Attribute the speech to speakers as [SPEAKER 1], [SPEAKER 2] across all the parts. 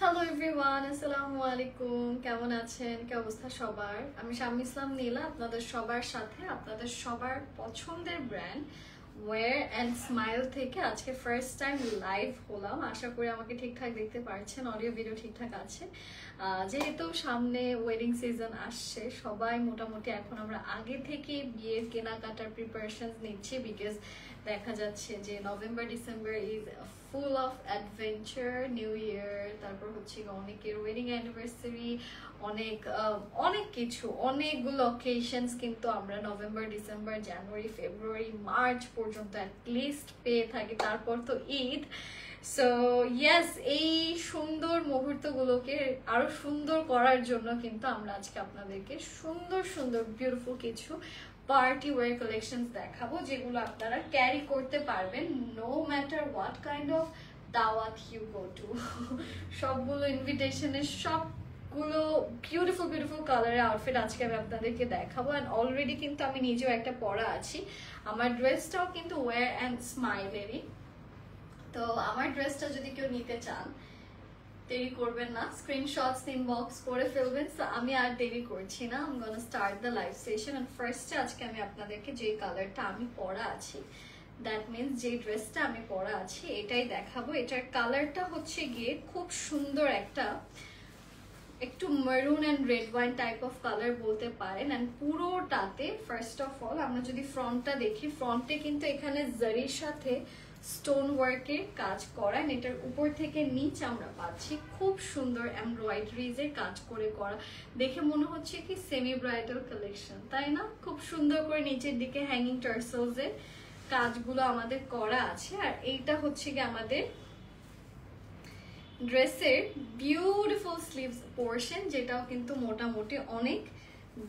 [SPEAKER 1] Hello everyone, আসসালামু আলাইকুম। কেমন আছেন? কি অবস্থা সবার? আমি শাম্মী ইসলাম নীলা, আপনাদের সবার সাথে আপনাদের সবার পছন্দের ব্র্যান্ড ওয়্যার অ্যান্ড স্মাইল থেকে আজকে ফার্স্ট টাইম লাইভ হলাম। আশা করি আমাকে ঠিকঠাক দেখতে পারছেন, অডিও ভিডিও ঠিকঠাক আছে। যেহেতু সামনে ওয়েডিং সিজন আসছে, সবাই মোটামুটি এখন আমরা আগে থেকে বিয়ের কেনাকাটার প্রিপারেশনস নিচ্ছি, বিকজ দেখা যাচ্ছে যে November December is full of adventure, new year, তারপর হচ্ছে অনেকের ওয়েডিং অ্যানিভার্সারি, অনেক কিছু, অনেকগুলো অকেশনস কিন্তু আমরা November December January February March পর্যন্ত অ্যাটলিস্ট পেয়ে থাকি, তারপর তো ঈদ। সো ইয়েস, এই সুন্দর মুহূর্তগুলোকে আরো সুন্দর করার জন্য কিন্তু আমরা আজকে আপনাদেরকে সুন্দর সুন্দর বিউটিফুল কিছু পার্টি ওয়্যার কালেকশনস দেখাবো, যেগুলো আপনারা ক্যারি করতে পারবেন no matter what kind of দাওয়াত ইউ গো টু। সবগুলো ইনভিটেশনের সবগুলো বিউটিফুল বিউটিফুল কালারের আউটফিট আজকে আমি আপনাদেরকে দেখাবো। অ্যান্ড অলরেডি কিন্তু আমি নিজেও একটা পরা আছি, আমার ড্রেসটাও কিন্তু ওয়্যার অ্যান্ড স্মাইলেরই। তো আমার ড্রেসটা যদি কেউ নিতে চান, দেরি করবেন না, স্ক্রিনশটস ইনবক্স করে ফেলবেন। সো আমি আর দেরি করছি না, I am gonna start the live session. And ফার্স্টে আজকে আমি আপনাদেরকে যে কালারটা আমি পরা আছি, দ্যাট মিনস যে ড্রেসটা আমি পরা আছি এটাই দেখাবো। এটার কালারটা হচ্ছে গিয়ে খুব সুন্দর একটা একটু maroon and red wine type of colour বলতে পারেন। অ্যান্ড পুরোটাতে ফার্স্ট অফ অল আমরা যদি ফ্রন্টটা দেখি, ফ্রন্টে কিন্তু এখানে জারির সাথে স্টোন ওয়ার্কের কাজ করা, এটার উপর থেকে নিচ আমরা পাচ্ছি খুব সুন্দর এমব্রয়ডারিজের কাজ করে করা। দেখে মনে হচ্ছে কি সেমি ব্রাইডাল কালেকশন, তাই না? খুব সুন্দর করে নিচের দিকে হ্যাঙ্গিং টার্সেলসের কাজগুলো আমাদের করা আছে। আর এইটা হচ্ছে কি আমাদের ড্রেসের বিউটিফুল স্লিভস পোর্শন, যেটাও কিন্তু মোটামুটি অনেক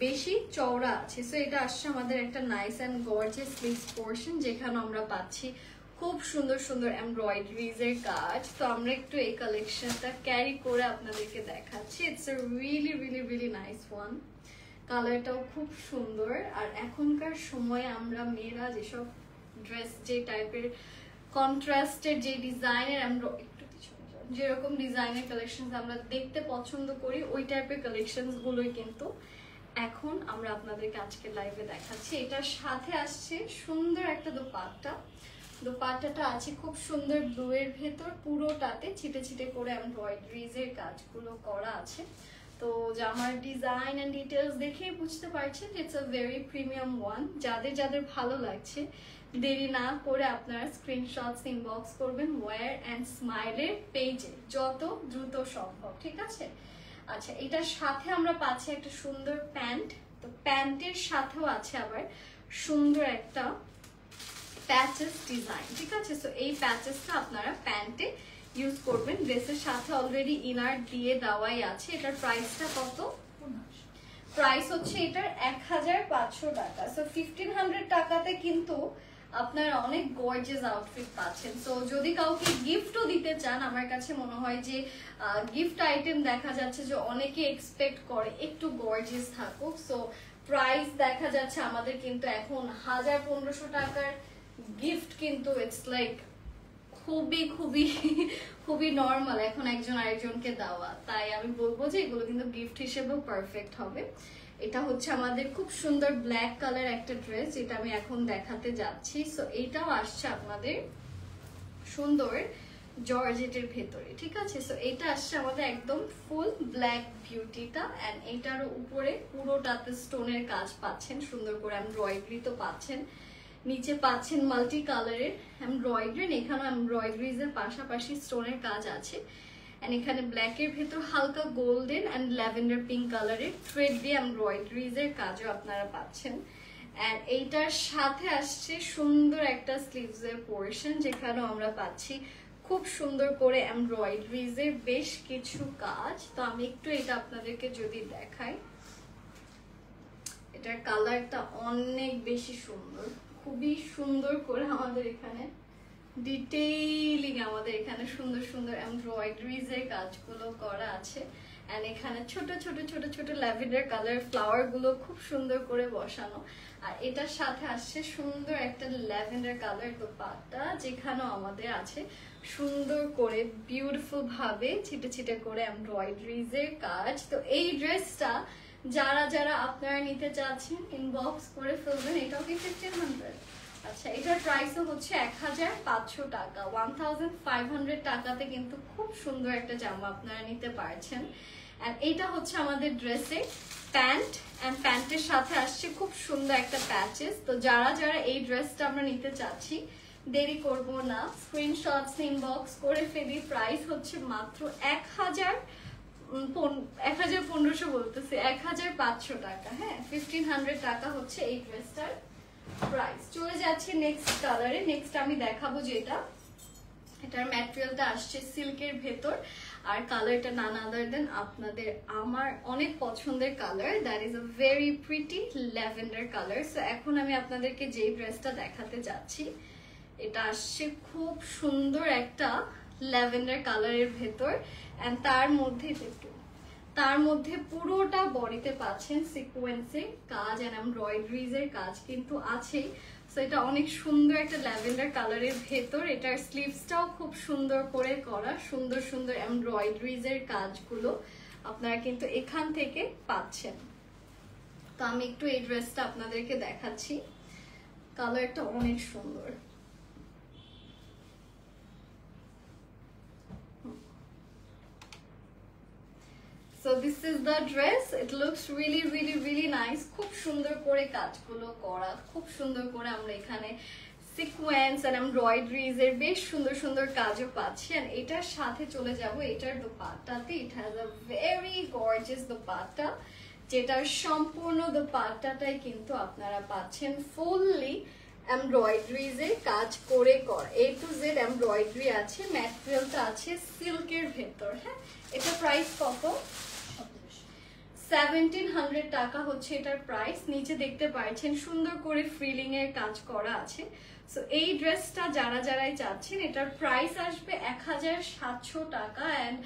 [SPEAKER 1] বেশি চওড়া আছে। সো এটা আসছে আমাদের একটা nice and gorgeous sleeves portion, যেখানে আমরা পাচ্ছি খুব সুন্দর সুন্দর এমব্রয়ডারিজের কাজ। তো আমরা একটু এই কালেকশনটা ক্যারি করে আপনাদেরকে দেখাচ্ছি। It's a really really really nice one. কালারটাও খুব সুন্দর। আর এখনকার সময়ে আমরা মেয়েরা যেসব ড্রেস, যে টাইপের কন্ট্রাস্টের যে ডিজাইনের, আমরা যেরকম ডিজাইনের কালেকশন আমরা দেখতে পছন্দ করি, ওই টাইপের কালেকশনস গুলোই কিন্তু এখন আমরা আপনাদেরকে আজকে লাইভে দেখাচ্ছি। এটার সাথে আসছে সুন্দর একটা দোপাট্টা। দোপাট্টাটা আছে খুব সুন্দর ব্লু এর ভেতর, পুরোটাতে ছিটে ছিটে করে এমব্রয়ডারিজের কাজগুলো করা আছে। তো জামার ডিজাইন এন্ড ডিটেলস দেখেই বুঝতে পারছেন it's a very premium one. যাদের যাদের ভালো লাগছে, দেরি না করে আপনারা স্ক্রিনশটস ইনবক্স করবেন ওয়্যার অ্যান্ড স্মাইলের পেজে যত দ্রুত সম্ভব, ঠিক আছে? আচ্ছা, এটার সাথে আমরা পাচ্ছি একটা সুন্দর প্যান্ট। তো প্যান্টের সাথেও আছে আবার সুন্দর একটা প্যাচেস ডিজাইন, ঠিক আছে? সো এই প্যাচেসটা আপনারা প্যান্টে ইউজ করবেন। ড্রেসের সাথে অলরেডি ইনার দিয়ে দেওয়াই আছে। এটার প্রাইসটা কত? প্রাইস হচ্ছে এটার 1500 টাকা। সো 1500 টাকাতে কিন্তু আপনারা অনেক গর্জিয়াস আউটফিট পাচ্ছেন। সো যদি কাউকে গিফটও দিতে চান, আমার কাছে মনে হয় যে গিফট আইটেম দেখা যাচ্ছে যে অনেকে এক্সপেক্ট করে একটু গর্জিয়াস থাকুক। সো প্রাইস দেখা যাচ্ছে আমাদের কিন্তু এখন 1500 টাকার গিফট কিন্তু ইটস লাইক খুবই খুবই খুবই নর্মাল এখন একজন আরেকজনকে দেওয়া। তাই আমি বলবো যে এগুলো কিন্তু গিফট হিসেবেও পারফেক্ট হবে। এটা হচ্ছে আমাদের খুব সুন্দর ব্ল্যাক কালার একটা ড্রেস, যেটা আমি এখন দেখাতে যাচ্ছি। সো এইটাও আসছে আপনাদের সুন্দর জর্জেটের ভেতরে, ঠিক আছে? সো এটা আসছে আমাদের একদম ফুল ব্ল্যাক বিউটিটা। অ্যান্ড এটার উপরে পুরোটাতে স্টোনের কাজ পাচ্ছেন, সুন্দর করে এমব্রয়ডারি তো পাচ্ছেন, নিচে পাচ্ছেন মাল্টি কালারের এমব্রয়ডারি। এখানে এমব্রয়ডারিজের পাশাপাশি স্টোনের কাজ আছে। এন্ড এখানে ব্ল্যাকের ভেতর হালকা গোল্ডেন অ্যান্ড ল্যাভেন্ডার পিঙ্ক কালারের থ্রেড দিয়ে এমব্রয়ডারিজের কাজও আপনারা পাচ্ছেন। এন্ড এইটার সাথে আসছে সুন্দর একটা স্লিভসের পোর্শন, যেখানেও আমরা পাচ্ছি খুব সুন্দর করে এমব্রয়ডারিজের বেশ কিছু কাজ। তো আমি একটু এটা আপনাদেরকে যদি দেখাই, এটার কালারটা অনেক বেশি সুন্দর, খুবই সুন্দর করে আমাদের এখানে ডিটেইলিং আমাদের এখানে সুন্দর সুন্দর এমব্রয়ডারিজের কাজগুলো করা আছে। এন্ড এখানে ছোট ছোট ছোট ছোট ল্যাভেন্ডার কালার ফ্লাওয়ার গুলো খুব সুন্দর করে বসানো। আর এটার সাথে আসছে সুন্দর একটা ল্যাভেন্ডার কালার দোপাট্টা, যেখানেও আমাদের আছে সুন্দর করে বিউটিফুল ভাবে ছিটে ছিটে করে এমব্রয়ডারিজ এর কাজ। তো এই ড্রেসটা যারা যারা আপনারা নিতে চাচ্ছেন ইনবক্স করে ফেলবেন। এটাও কি 1500? আচ্ছা, এটার প্রাইসও হচ্ছে 1500 টাকা। 1500 টাকাতে কিন্তু খুব সুন্দর একটা জামা আপনারা নিতে পারছেন। এন্ড এটা হচ্ছে আমাদের ড্রেসের প্যান্ট, এন্ড প্যান্টের সাথে আসছে খুব সুন্দর একটা প্যাচেস। তো যারা যারা এই ড্রেসটা আমরা নিতে চাচ্ছি, দেরি করব না, স্ক্রিনশটস ইনবক্স করে ফেলি। প্রাইস হচ্ছে মাত্র 1500 বলতেছে, 1500 টাকা। হ্যাঁ, 1500 টাকা হচ্ছে এই ড্রেসটার প্রাইস। চলে যাচ্ছে নেক্সট কালারে। নেক্সট আমি দেখাবো যেটা, এটার ম্যাটেরিয়ালটা আসছে সিল্কের ভেতর, আর কালারটা নান আদার দেন আপনাদের আমার অনেক পছন্দের colour, that is a very pretty lavender colour. So এখন আমি আপনাদেরকে যে ড্রেসটা দেখাতে যাচ্ছি, এটা আসছে খুব সুন্দর একটা ল্যাভেন্ডার কালারের ভেতর, এন্ড তার মধ্যে পুরোটা বডিতে পাচ্ছেন সিকোয়েন্সের কাজ এন্ড এমব্রয়ডারিজ এর কাজ কিন্তু আছেই। সো এটা অনেক সুন্দর একটা ল্যাভেন্ডার কালারের ভেতর। এটার স্লিভসটাও খুব সুন্দর করে করা, সুন্দর সুন্দর এমব্রয়ডারিজ এর কাজগুলো আপনারা কিন্তু এখান থেকে পাচ্ছেন। তো আমি একটু এই ড্রেসটা আপনাদেরকে দেখাচ্ছি, কালারটা অনেক সুন্দর। So this is the dress. It looks really really really nice. খুব সুন্দর করে কাজগুলো করা, খুব সুন্দর করে আমরা এখানে সিকোয়েন্স এন্ড এমব্রয়ডারিজ এর বেশ সুন্দর সুন্দর কাজও পাচ্ছি। আর এটার সাথে চলে যাব এটার দোপাট্টাতে। It has a very gorgeous dupatta, যেটার সম্পূর্ণ দোপাট্টাটাই কিন্তু আপনারা পাচ্ছেন ফুললি এমব্রয়ডারিজ এর কাজ করে A to Z এমব্রয়ডারি আছে। ম্যাটেরিয়ালটা আছে সিল্কের ভেতর। হ্যাঁ, এটা প্রাইস কত? 1700 টাকা হচ্ছে এটার প্রাইস। নিচে দেখতে পাচ্ছেন সুন্দর করে ফ্রিলিং এর কাজ করা আছে। সো এই ড্রেসটা যারা যারাই চাচ্ছেন, এটার প্রাইস আসবে 1700 টাকা। এন্ড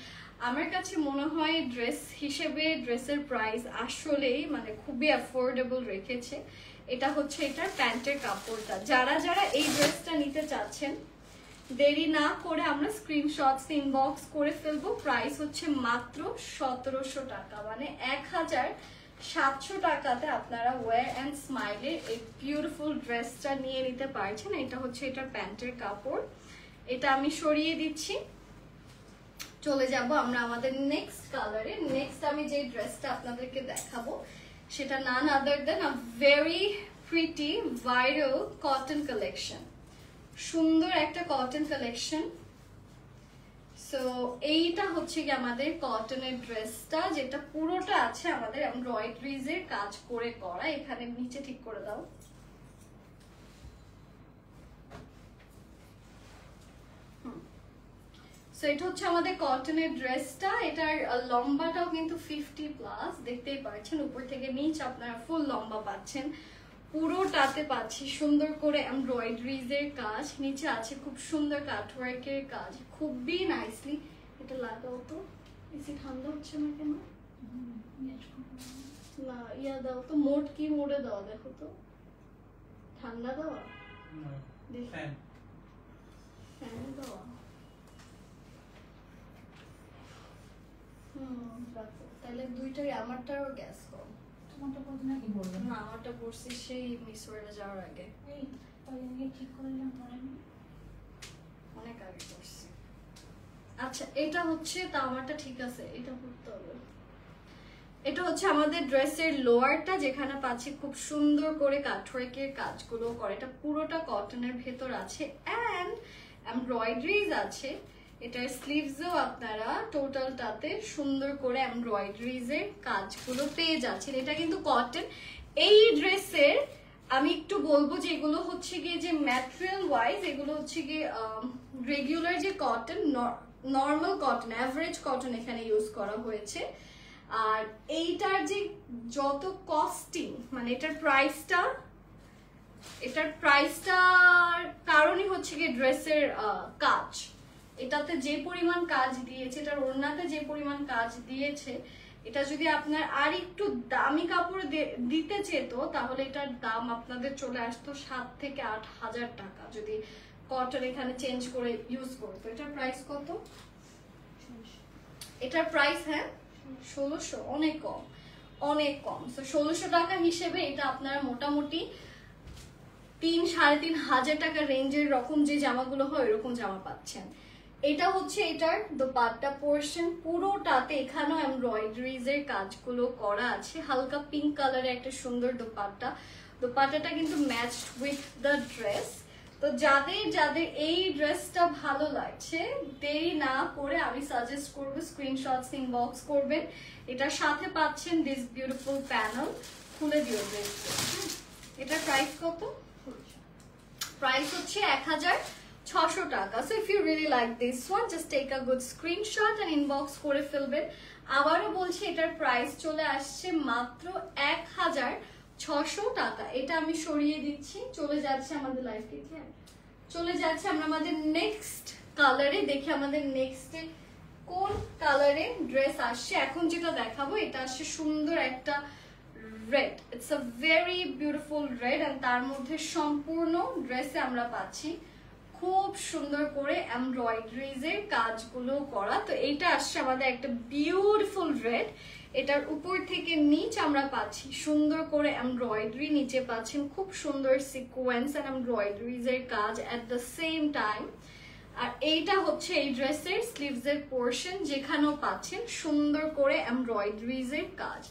[SPEAKER 1] আমার কাছে মনে হয় ড্রেস হিসেবে ড্রেসের প্রাইস আসলেই মানে খুবই অ্যাফোর্ডেবল রেখেছে। এটা হচ্ছে এটার প্যান্টের কাপড়টা। যারা যারা এই ড্রেসটা নিতে চাচ্ছেন, দেরি না করে আমরা স্ক্রিনশটস ইনবক্স করে ফেলবো। প্রাইস হচ্ছে মাত্র 1700 টাকা, মানে 1700 টাকাতে আপনারা ওয়্যার এন্ড স্মাইলের এই বিউটিফুল ড্রেসটা নিয়ে নিতে পারছেন। এটা হচ্ছে এটার প্যান্টের কাপড়। এটা আমি সরিয়ে দিচ্ছি। চলে যাব আমরা আমাদের নেক্সট কালারে। নেক্সট আমি যে ড্রেসটা আপনাদেরকে দেখাবো, সেটা none other than a very pretty viral cotton collection. সুন্দর একটা কটন কালেকশন। সো এইটা হচ্ছে কি আমাদের কটনের ড্রেসটা, যেটা পুরোটা আছে আমাদের এমব্রয়ডারিজ এর কাজ করে করা। এখানে নিচে ঠিক করে দাও। সো এটা হচ্ছে আমাদের কটনের ড্রেসটা। এটার লম্বাটাও কিন্তু 50+, দেখতেই পাচ্ছেন উপর থেকে নিচ আপনারা ফুল লম্বা পাচ্ছেন। পুরোটাতে পাচ্ছি সুন্দর করে এমব্রয়ডারিজ এর কাজ, নিচে আছে খুব সুন্দর কাটওয়ার্কের কাজ, খুবই নাইসলি। এটা লাগাও তো, বেশি ঠান্ডা হচ্ছে না কেন? না ইয়া দাও তো, মোড কি মোডে দাও দেখো তো, ঠান্ডা দেওয়া ফ্যান দেওয়া। তাহলে দুইটাই, আমারটারও গ্যাস কম। তোমারটা পড়তে নাকি বলবো না? আমারটা পড়ছি সেই মিস ওয়ার্ল্ডে যাওয়ার আগে। এই তাহলে ঠিক করলাম অনেক আগে পড়ছি। আচ্ছা, এটা হচ্ছে তা আমারটা ঠিক আছে, এটা পড়তে হবে। এটা হচ্ছে আমাদের ড্রেসের লোয়ারটা, যেখানে পাচ্ছি খুব সুন্দর করে কাটওয়ার্কের কাজগুলো করে। এটা পুরোটা কটনের ভেতর আছে এন্ড এমব্রয়ডারিজ আছে। এটার স্লিভসও আপনারা টোটালটাতে সুন্দর করে এমব্রয়ডারিজ এর কাজগুলো পেয়ে যাচ্ছেন। এটা কিন্তু কটন। এই ড্রেসের আমি একটু বলবো যে এগুলো হচ্ছে গিয়ে যে ম্যাটেরিয়াল ওয়াইজ, এগুলো হচ্ছে গিয়ে রেগুলার যে cotton, normal cotton, average cotton এখানে ইউজ করা হয়েছে। আর এইটার যে যত কস্টিং, মানে এটার প্রাইসটার কারণই হচ্ছে গিয়ে ড্রেসের কাজ। এটাতে যে পরিমাণ কাজ দিয়েছে, এটার ওড়নাতে যে পরিমাণ কাজ দিয়েছে, এটা যদি আপনার আর একটু দামি কাপড় দিতে চেত তাহলে এটার দাম আপনাদের চলে আসতো 7 থেকে 8 হাজার টাকা যদি কটন এখানে চেঞ্জ করে ইউজ করতো। এটার প্রাইস কত? এটার প্রাইস হ্যাঁ 1600, অনেক কম, অনেক কম। তো 1600 টাকা হিসেবে এটা আপনারা মোটামুটি 3-3.5 হাজার টাকা রেঞ্জের রকম যে জামাগুলো হয় এরকম জামা পাচ্ছেন। এটা হচ্ছে এটার দোপাট্টা পোর্শন, পুরোটাতে এখানেও এমব্রয়ডারিজ এর কাজগুলো করা আছে। হালকা পিঙ্ক কালারের একটা সুন্দর দোপাট্টা, দোপাট্টাটা কিন্তু ম্যাচড উইথ দ্য ড্রেস। তো যাদের যাদের এই ড্রেসটা ভালো লাগছে দেরি না করে আমি সাজেস্ট করবো স্ক্রিনশটস ইনবক্স করবেন। এটার সাথে পাচ্ছেন দিস বিউটিফুল প্যানেল। খুলে দিও ড্রেসটা। এটার প্রাইস কত? প্রাইস হচ্ছে 1600 টাকা। So if you really like this one just take a good screenshot and inbox করে ফেলবেন। আবারও বলছি এটার প্রাইস চলে আসছে মাত্র 1600 টাকা। এটা আমি সরিয়ে দিচ্ছি, চলে যাচ্ছে আমাদের লাইফ থেকে, চলে যাচ্ছে আমরা আমাদের নেক্সট কালারে। দেখি আমাদের নেক্সটে কোন কালারে ড্রেস আসছে। এখন যেটা দেখাবো এটা আসছে সুন্দর একটা red, it's a very beautiful red and তার মধ্যে সম্পূর্ণ ড্রেসে আমরা পাচ্ছি খুব সুন্দর করে এমব্রয়ডারিজ এর কাজগুলো করা। তো এইটা আসছে আমাদের একটা বিউটিফুল রেড। এটার উপর থেকে নিচ আমরা পাচ্ছি সুন্দর করে এমব্রয়ডারি, নিচে পাচ্ছেন খুব সুন্দর সিকোয়েন্স এন্ড এমব্রয়ডারিজ এর কাজ এট দ্য সেম টাইম। আর এইটা হচ্ছে এই ড্রেসের স্লিভস এর পোর্শন, যেখানেও পাচ্ছেন সুন্দর করে এমব্রয়ডারিজ এর কাজ।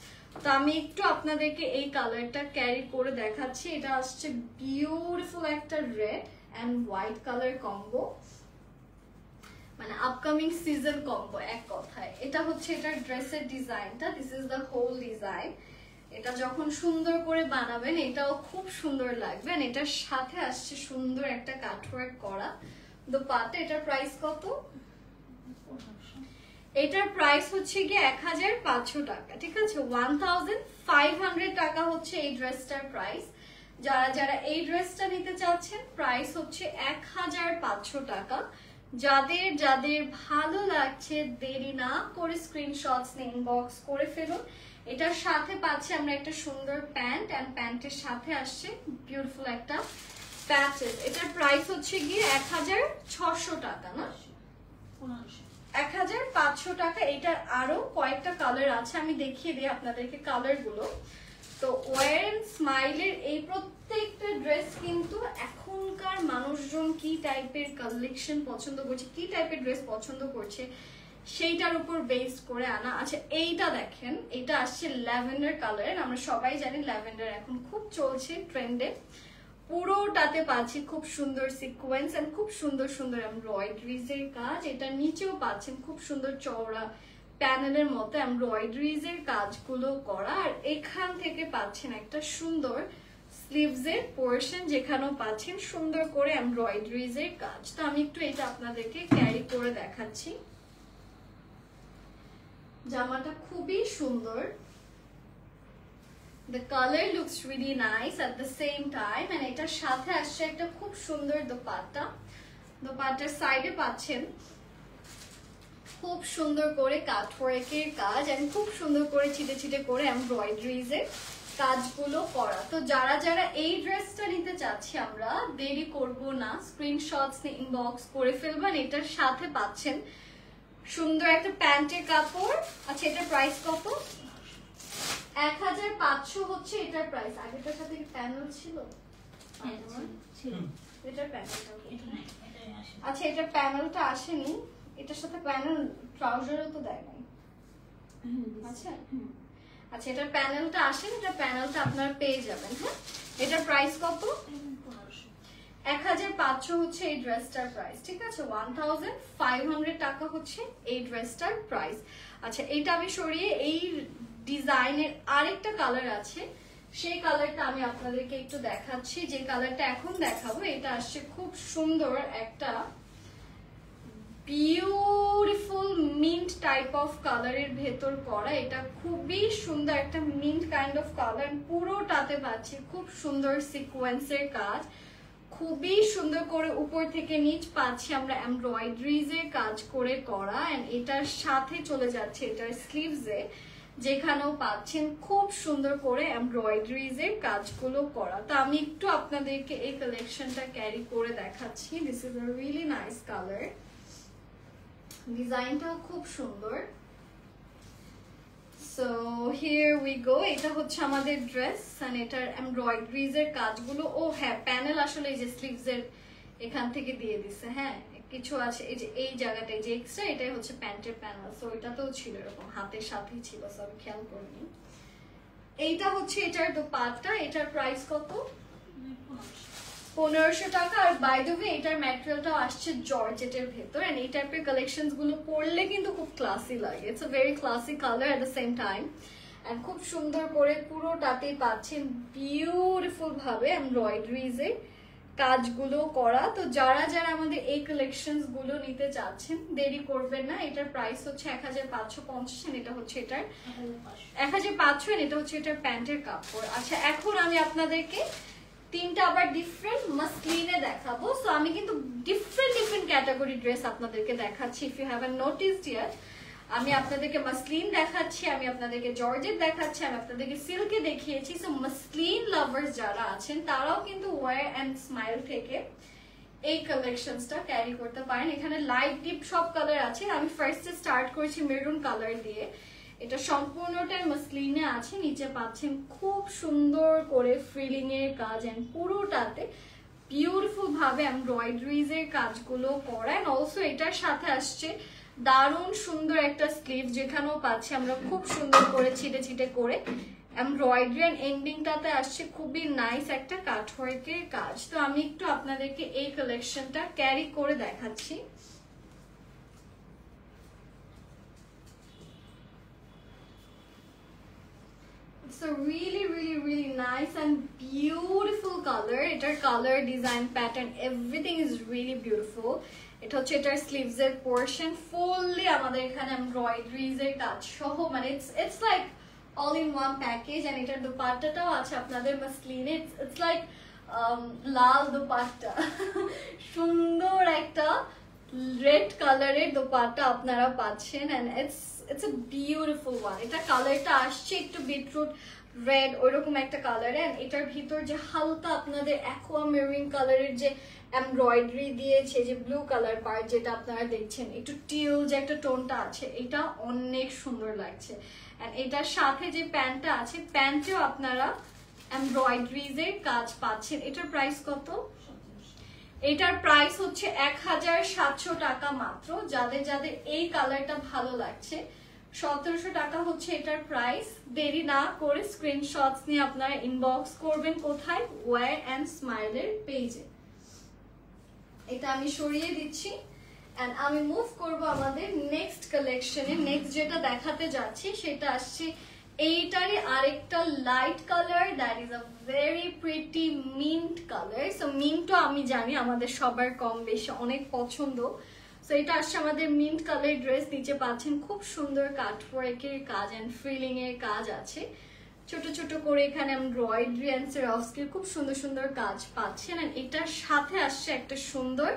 [SPEAKER 1] তো আমি একটু আপনাদেরকে এই কালারটা ক্যারি করে দেখাচ্ছি। এটা আসছে বিউটিফুল একটা red and white colour combo, মানে আপকামিং সিজন কম্বো এক কথায়। এটা হচ্ছে এটার ড্রেসের ডিজাইনটা, this is the whole design. এটা যখন সুন্দর করে বানাবেন এটাও খুব সুন্দর লাগবে। এটার সাথে আসছে সুন্দর একটা কাটওয়ার্ক করা দোপাট্টা। এটার প্রাইস কত? এটার প্রাইস হচ্ছে গিয়ে 1500 টাকা, ঠিক আছে? 1500 টাকা হচ্ছে এই ড্রেসটার প্রাইস। যারা যারা এই ড্রেসটা নিতে চাচ্ছেন প্রাইস হচ্ছে 1500 টাকা। যাদের যাদের ভালো লাগছে দেরি না করে স্ক্রিনশটস নিয়ে ইনবক্স করে ফেলুন। এটার সাথে পাচ্ছি আমরা একটা সুন্দর প্যান্ট এন্ড প্যান্টের সাথে আসছে বিউটিফুল একটা প্যাচেস। এটার প্রাইস হচ্ছে গিয়ে 1600 টাকা না 1500 টাকা। এটার আরো কয়েকটা কালার আছে, আমি দেখিয়ে দিই আপনাদেরকে কালার গুলো। তো ওয়ার এন্ড স্মাইলের এই প্রত্যেকটা ড্রেস কিন্তু এখনকার মানুষজন কি টাইপের কালেকশন পছন্দ করছে, কি টাইপের ড্রেস পছন্দ করছে সেইটার উপর বেস করে আনা। আচ্ছা এইটা দেখেন, এটা আসছে ল্যাভেন্ডার কালার। আমরা সবাই জানি ল্যাভেন্ডার এখন খুব চলছে ট্রেন্ডে। পুরোটাতে পাচ্ছি খুব সুন্দর সিকোয়েন্স এন্ড খুব সুন্দর সুন্দর এমব্রয়ডারিজ এর কাজ। এটা নিচেও পাচ্ছেন খুব সুন্দর চওড়া প্যানেলের মতো এমব্রয়ডারিজ এর কাজগুলো করা। আর এখান থেকে পাচ্ছেন একটা সুন্দর স্লিভস এর পোর্শন, যেখানেও পাচ্ছেন সুন্দর করে এমব্রয়ডারিজ এর কাজ। তো আমি একটু এটা আপনাদেরকে ক্যারি করে দেখাচ্ছি। জামাটা খুবই সুন্দর, the color looks really nice at the same time and এটার সাথে আসছে একটা খুব সুন্দর দোপাট্টা। দোপাট্টার সাইডে পাচ্ছেন খুব সুন্দর করে কাটওয়ার্কের কাজ এন্ড খুব সুন্দর করে ছিটে ছিটে করে এমব্রয়ডারিজ এর কাজগুলো করা। তো যারা যারা এই ড্রেসটা নিতে চাচ্ছি আমরা দেরি করব না, স্ক্রিনশটস নিয়ে ইনবক্স করে ফেলবেন। এটার সাথে পাচ্ছেন সুন্দর একটা প্যান্টের কাপড়। আচ্ছা এটার প্রাইস কত? 1500 হচ্ছে এটার প্রাইস। আগেরটার সাথে কি প্যানেল ছিল? এটার প্যানেলটা আচ্ছা এটার প্যানেলটা আসেনি, এটার সাথে প্যানেল ট্রাউজারও তো দেয় নাই। আচ্ছা আচ্ছা এটার প্যানেলটা আসেনি, এটা প্যানেলটা আপনারা পেয়ে যাবেন। হ্যাঁ এটার প্রাইস কত? 1500 হচ্ছে এই ড্রেসটার প্রাইস, ঠিক আছে? 1500 টাকা হচ্ছে এই ড্রেসটার প্রাইস। আচ্ছা এইটা আমি সরিয়ে এই ডিজাইনের আরেকটা কালার আছে, সেই কালারটা আমি আপনাদেরকে একটু দেখাচ্ছি। যে কালারটা এখন দেখাবো এটা আসছে খুব সুন্দর একটা বিউটিফুল মিন্ট টাইপ অফ কালারের ভেতর করা। এটা খুবই সুন্দর একটা মিন্ট কাইন্ড অফ কালার। পুরোটাতে পাচ্ছি খুব সুন্দর সিকোয়েন্সের কাজ, খুবই সুন্দর করে উপর থেকে নিচ পাচ্ছি আমরা এমব্রয়ডারিজ এর কাজ করে করা, এন্ড এটার সাথে চলে যাচ্ছে এটার স্লিভস এ, যেখানেও পাচ্ছেন খুব সুন্দর করে এমব্রয়ডারিজ এর কাজগুলো করা। তো আমি একটু আপনাদেরকে এই কালেকশনটা ক্যারি করে দেখাচ্ছি। This is a really nice colour, ডিজাইনটাও খুব সুন্দর। সো হিয়ার উই গো, এটা হচ্ছে আমাদের ড্রেস, এন্ড এটার এমব্রয়ডারিজ এর কাজগুলো, ও হ্যাঁ প্যানেল আসলে এই যে স্লিভস এর এখান থেকে দিয়ে দিছে, হ্যাঁ কিছু আছে এই যে এই জায়গাটায় যে এক্সট্রা, এটাই হচ্ছে প্যান্টের প্যানেল। সো এটাতেও ছিল এরকম হাতের সাথেই ছিল, সব খেয়াল করিনি। এইটা হচ্ছে এটার দোপাট্টা, এটার প্রাইস কত? 1500 টাকা। আর বাই দ্য ওয়ে এটার ম্যাটেরিয়ালটাও আসছে জর্জেটের ভেতর, এন্ড এই টাইপের কালেকশনস গুলো পরলে কিন্তু খুব ক্লাসি লাগে। It's a very classy colour at the same time, and খুব সুন্দর করে পুরোটাতেই পাচ্ছেন বিউটিফুল ভাবে এমব্রয়ডারিজ এর কাজগুলো করা। তো যারা যারা আমাদের এই কালেকশনস গুলো নিতে চাচ্ছেন দেরি করবেন না। এটার প্রাইস হচ্ছে 1550, এটা হচ্ছে এটার 1500, এটা হচ্ছে এটার প্যান্টের কাপড়। আচ্ছা এখন আমি আপনাদেরকে তিনটা আবার ডিফারেন্ট মাসলিনে দেখাবো। সো আমি কিন্তু ডিফারেন্ট ক্যাটাগরি ড্রেস আপনাদেরকে দেখাচ্ছি। If you haven't noticed yet, আমি আপনাদেরকে মাসলিন দেখাচ্ছি, আমি আপনাদেরকে জর্জেট দেখাচ্ছি, আমি আপনাদেরকে সিল্কে দেখিয়েছি। সো মাসলিন লাভার্স যারা আছেন তারাও কিন্তু ওয়্যার এন্ড স্মাইল থেকে এই কালেকশনসটা ক্যারি করতে পারেন। এখানে লাইট ডিপ সব কালার আছে। আমি ফার্স্টে স্টার্ট করেছি মেরুন কালার দিয়ে। এটা সম্পূর্ণটাই মাসলিনে আছে, নিচে পাচ্ছেন খুব সুন্দর করে ফ্রিলিং এর কাজ, এন্ড পুরোটাতে বিউটিফুল ভাবে এমব্রয়ডারিজ এর কাজগুলো করা। এন্ড অলসো এটার সাথে আসছে দারুণ সুন্দর একটা স্লিভ, যেখানেও পাচ্ছি আমরা খুব সুন্দর করে ছিটে ছিটে করে এমব্রয়ডারি, এন্ড এন্ডিংটাতে আসছে খুবই নাইস একটা কাটওয়ার্কের কাজ। তো আমি একটু আপনাদেরকে এই কালেকশনটা ক্যারি করে দেখাচ্ছি। It's a really nice and beautiful color. এটার color, design, pattern, everything is really beautiful. এটা হচ্ছে এটার স্লিভস এর পোরশন, ফুললি আমাদের এখানে এমব্রয়ডারিজ এর কাজ সহ, মানে it's like all in one package. and এটার দোপাট্টাটাও আছে আপনাদের মাসলিনে। it's like লাল দোপাট্টা সুন্দর একটা রেড কালারের দোপাট্টা আপনারা পাচ্ছেন, and it's a beautiful one. এটা কালারটা আসছে একটু বিটরুট রেড ওইরকম একটা কালার, এন্ড এটার ভিতর যে হালকা আপনাদের অ্যাকোয়া মেরিন কালারের যে এমব্রয়ডারি দিয়েছে, যে ব্লু কালার পার্ট যেটা আপনারা দেখছেন, একটু টিল যে একটা টোনটা আছে, এটা অনেক সুন্দর লাগছে। এন্ড এটার সাথে যে প্যান্টটা আছে, প্যান্টেও আপনারা এমব্রয়ডারিজ এর কাজ পাচ্ছেন। এটার প্রাইস কত? এটার প্রাইস হচ্ছে 1700 টাকা মাত্র। যাদের যাদের এই কালারটা ভালো লাগছে 1700 টাকা হচ্ছে এটার প্রাইস। দেরি না করে স্ক্রিনশটস নিয়ে আপনারা ইনবক্স করবেন কোথায়? ওয়্যার এন্ড স্মাইলের পেজে। এটা আমি সরিয়ে দিচ্ছি, এন্ড আমি মুভ করব আমাদের নেক্সট কালেকশনে। নেক্সট যেটা দেখাতে যাচ্ছি সেটা আসছে এইটারই আরেকটা light colour, that is a very pretty mint colour. So মিন্টও আমি জানি আমাদের সবার কম বেশি অনেক পছন্দ। সো এটা আসছে আমাদের মিন্ট কালার ড্রেস, নিচে পাচ্ছেন খুব সুন্দর কাটওয়ার্কের কাজ এন্ড ফ্রিলিং এর কাজ আছে, ছোট ছোট করে এখানে এমব্রয়ডারি এন্ড সেরস্কির খুব সুন্দর সুন্দর কাজ পাচ্ছেন। এন্ড এটার সাথে আসছে একটা সুন্দর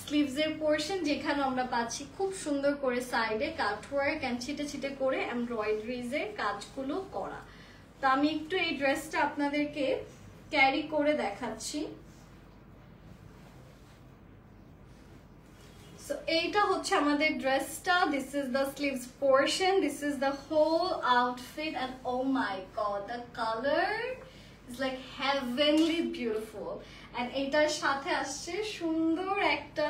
[SPEAKER 1] স্লিভস এর পোরশন, যেখানে আমরা পাচ্ছি খুব সুন্দর করে সাইডে কাটওয়ার্ক এন্ড ছিটে ছিটে করে এমব্রয়ডারিজ এর কাজগুলো করা। তো আমি একটু এই ড্রেসটা আপনাদেরকে ক্যারি করে দেখাচ্ছি। সো এইটা হচ্ছে আমাদের ড্রেসটা। This is the sleeves portion, this is the whole outfit, and oh my God the colour is like heavenly beautiful. And এটার সাথে আসছে সুন্দর একটা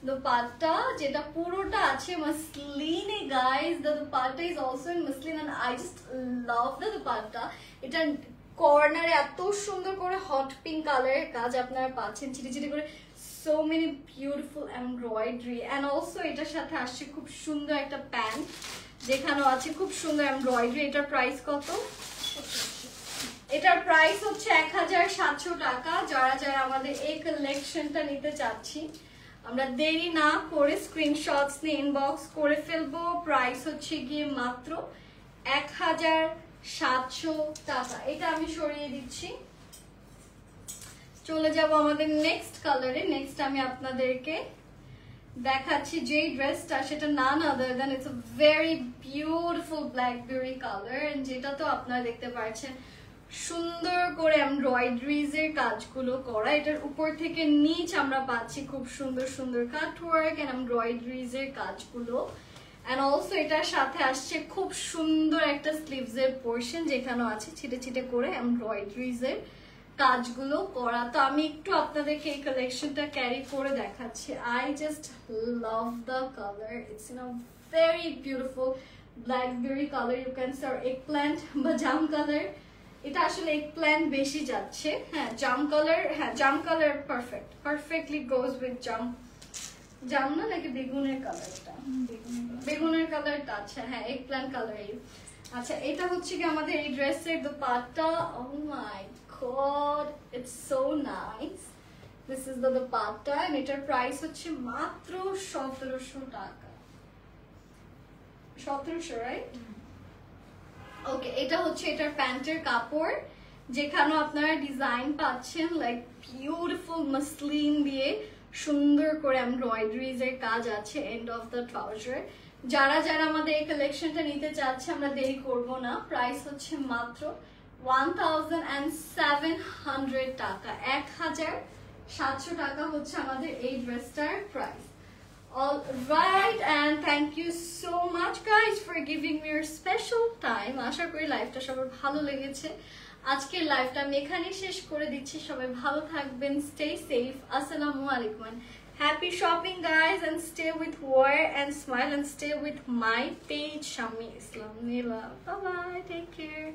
[SPEAKER 1] দোপাট্টা, যেটা পুরোটা আছে মাসলিনে guys. The dupatta is also in muslin, and I just love the dupatta. এটা কর্নারে এত সুন্দর করে হট পিঙ্ক কালারের কাজ আপনারা পাচ্ছেন, ছিটে ছিটে করে so many beautiful embroidery, and also এটার সাথে আসছে খুব সুন্দর একটা প্যান্ট, যেখানেও আছে খুব সুন্দর এমব্রয়ডারি। এটার প্রাইস কত? এটার প্রাইস হচ্ছে 1700 টাকা। যারা যারা আমাদের এই কালেকশনটা নিতে চাচ্ছি, আমরা দেরি না করে স্ক্রিনশটস নিয়ে ইনবক্স করে ফেলবো। প্রাইস হচ্ছে গিয়ে মাত্র 1700 টাকা। এটা আমি সরিয়ে দিচ্ছি। চলে যাব আমাদের নেক্সট কালারে। নেক্সট আমি আপনাদেরকে দেখাচ্ছি যে ড্রেসটা, সেটা none other than it's a very beautiful blackberry colour, যেটা তো আপনারা দেখতে পাচ্ছেন সুন্দর করে এমব্রয়ডারিজ এর কাজগুলো করা। এটার উপর থেকে নিচ আমরা পাচ্ছি খুব সুন্দর সুন্দর কাটওয়ার্ক এন্ড এমব্রয়ডারিজ এর কাজগুলো। এন্ড অলসো এটার সাথে আসছে খুব সুন্দর একটা স্লিভস এর পোর্শন, যেখানেও আছে ছিটে ছিটে করে এমব্রয়ডারিজ এর কাজগুলো করা। তো আমি একটু আপনাদেরকে এই কালেকশনটা ক্যারি করে দেখাচ্ছি। I just love the colour, it's in a very beautiful blackberry colour, you can see eggplant বা জাম কালার। এটা আসলে এগ প্ল্যান্ট বেশি যাচ্ছে, হ্যাঁ জাম কালার, হ্যাঁ জাম কালার পারফেক্টলি গোজ উইথ জাম না নাকি বেগুনের কালারটা, বেগুনের কালারটা, আচ্ছা হ্যাঁ এগ প্ল্যান্ট কালারই। আচ্ছা এটা হচ্ছে কি আমাদের এই ড্রেসের dupatta. Oh my God, it's so nice. This is the dupatta and এটার প্রাইস হচ্ছে মাত্র 1700 টাকা। 1700, রাইট? ওকে, এটা হচ্ছে এটার প্যান্টের কাপড়, যেখানে আপনারা ডিজাইন পাচ্ছেন লাইক বিউটিফুল মাসলিন দিয়ে সুন্দর করে এমব্রয়ডারিজ এর কাজ আছে এন্ড অফ দ্য ট্রাউজার। যারা যারা আমাদের এই কালেকশনটা নিতে চাচ্ছে, আমরা দেরি করব না, প্রাইস হচ্ছে মাত্র 1700 টাকা। 1700 টাকা হচ্ছে আমাদের এই ড্রেসটার price. All right, and thank you so much guys for giving me your special time. আশা করি লাইভটা সবার ভালো লেগেছে। আজকের লাইভটা আমি এখানেই শেষ করে দিচ্ছি। সবাই ভালো থাকবেন, stay safe. Assalamu alaikum. Happy shopping guys, and stay with War and Smile, and stay with my page Shami Islam Nila. Bye bye, take care.